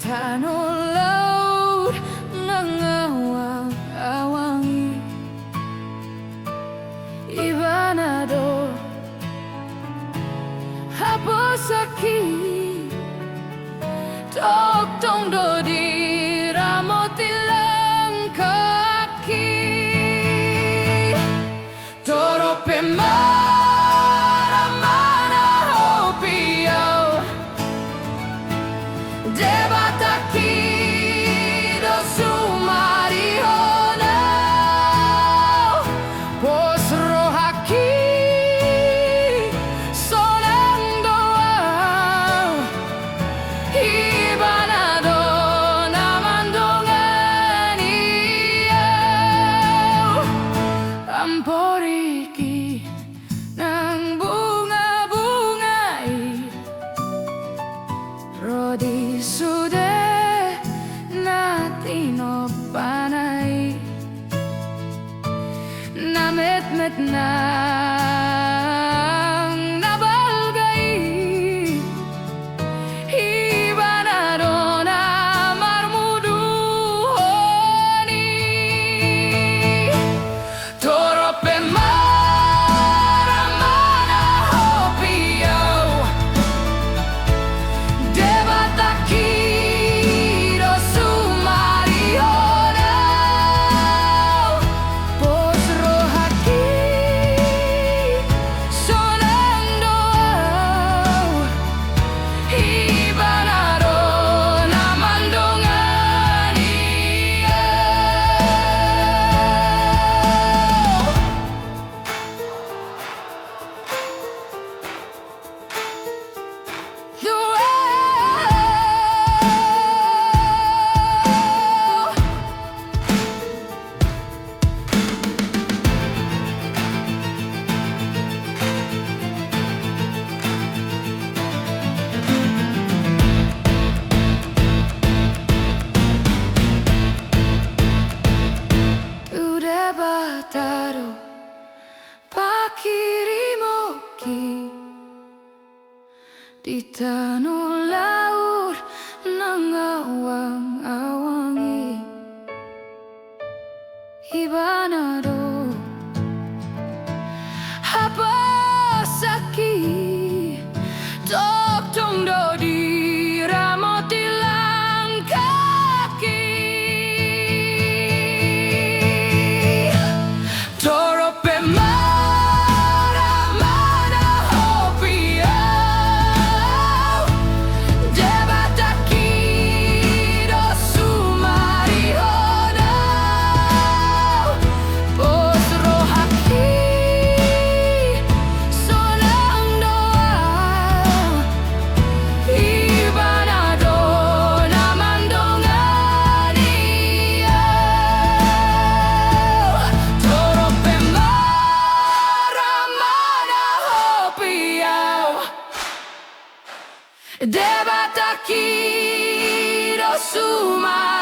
tanong laut ng awang-awangi. Ibanado hapos aki togtong do di ramot ilang kaki torope maramana hopiyo debataki do sumarihona posro haki sonando ibanado namandongan iyo amporiki ng bunga-bungay Rodi sude natin o panay Namet-met nang nabalgay Ibanado na marmuduhoni Torope maramana hopiyo debataki do sumarihona posro haki sonando ibanado namandongan iyo Udah bataro pakirimoki di tanong laut ng awang-awangi Ibanado hapos aki togtong do di ramot ilang kaki torope maramana hopiyo debataki do sumarihona posro haki sonando ibanado namandongan iyo torope maramana hopiyo debataki do sumarihona